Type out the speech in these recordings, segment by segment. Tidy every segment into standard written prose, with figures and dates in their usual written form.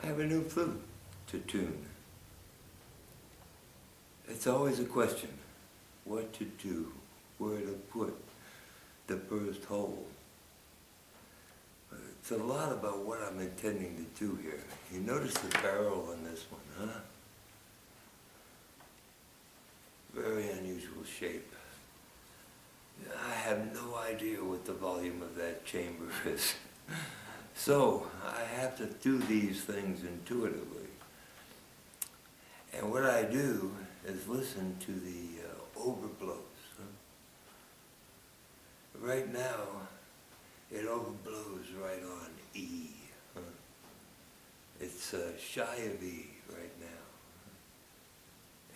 I have a new flute to tune. It's always a question, what to do, where to put the first hole. It's a lot about what I'm intending to do here. You notice the barrel on this one, huh? Very unusual shape. I have no idea what the volume of that chamber is. So I have to do these things intuitively. And what I do is listen to the overblows. Right now, it overblows right on E. It's shy of E right now.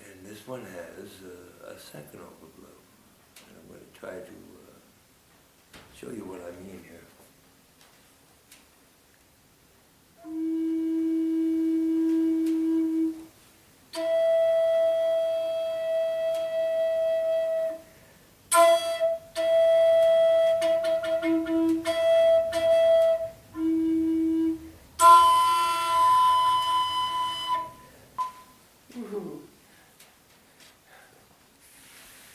And this one has a second overblow. And I'm going to try to show you what I mean here.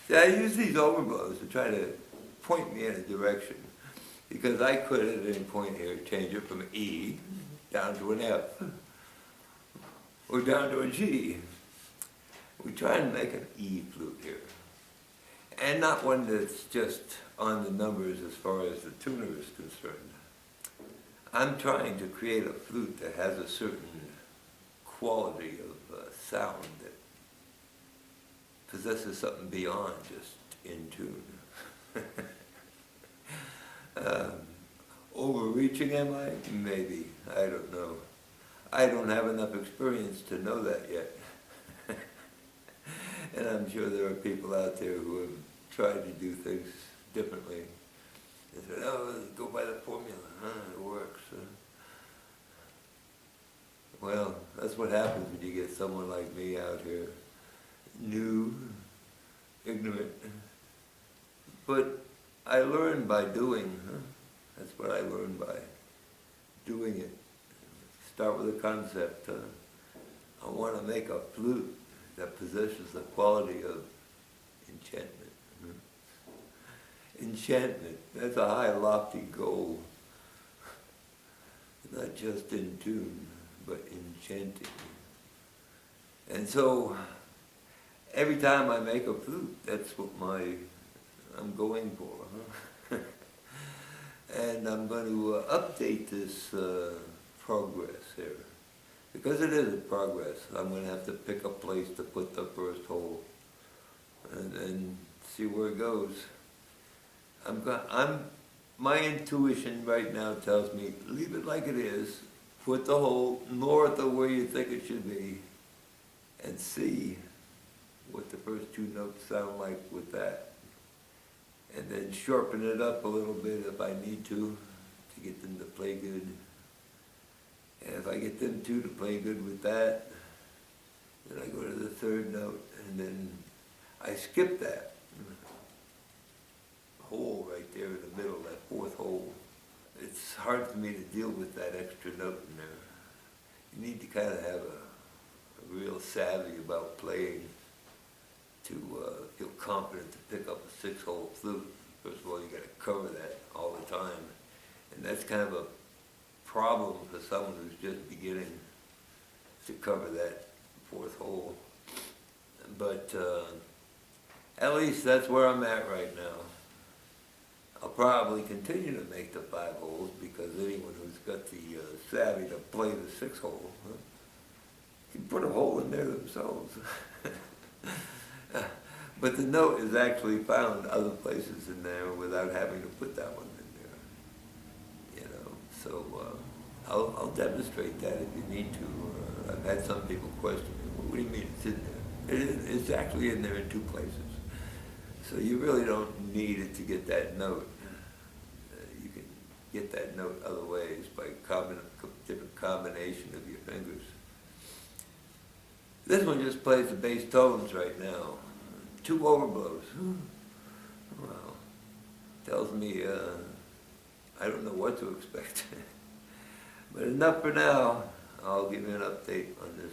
See, I use these overblows to try to point me in a direction, because I could at any point here change it from E down to an F, or down to a G. We try and make an E flute here, and not one that's just on the numbers as far as the tuner is concerned. I'm trying to create a flute that has a certain quality of sound that possesses something beyond just in tune. Overreaching am I? Maybe. I don't know. I don't have enough experience to know that yet. And I'm sure there are people out there who have tried to do things differently. They said, oh, go by the formula, huh? It works. Well, that's what happens when you get someone like me out here. New, ignorant. But I learn by doing. That's what I learn by doing it. Start with a concept. I want to make a flute that possesses the quality of enchantment. Enchantment, that's a high, lofty goal. Not just in tune, but enchanting. And so, every time I make a flute, that's what I'm going for. And I'm going to update this progress here. Because it is a progress, I'm going to have to pick a place to put the first hole and then see where it goes. My intuition right now tells me, leave it like it is, put the hole north of where you think it should be, and see what the first two notes sound like with that. And then sharpen it up a little bit if I need to get them to play good. And if I get them two to play good with that, then I go to the third note, and then I skip that hole right there in the middle, that fourth hole. It's hard for me to deal with that extra note in there. You need to kind of have a real savvy about playing to feel confident to pick up a 6-hole flute. First of all, you got to cover that all the time. And that's kind of a problem for someone who's just beginning to cover that fourth hole. But at least that's where I'm at right now. I'll probably continue to make the 5 holes, because anyone who's got the savvy to play the 6-hole can put a hole in there themselves. But the note is actually found other places in there without having to put that one in there. You know, so I'll demonstrate that if you need to. I've had some people question me, well, what do you mean it's in there? It's actually in there in 2 places. So you really don't need it to get that note. You can get that note other ways by different combination of your fingers. This one just plays the bass tones right now. 2 overblows. Wow. Tells me I don't know what to expect. But enough for now. I'll give you an update on this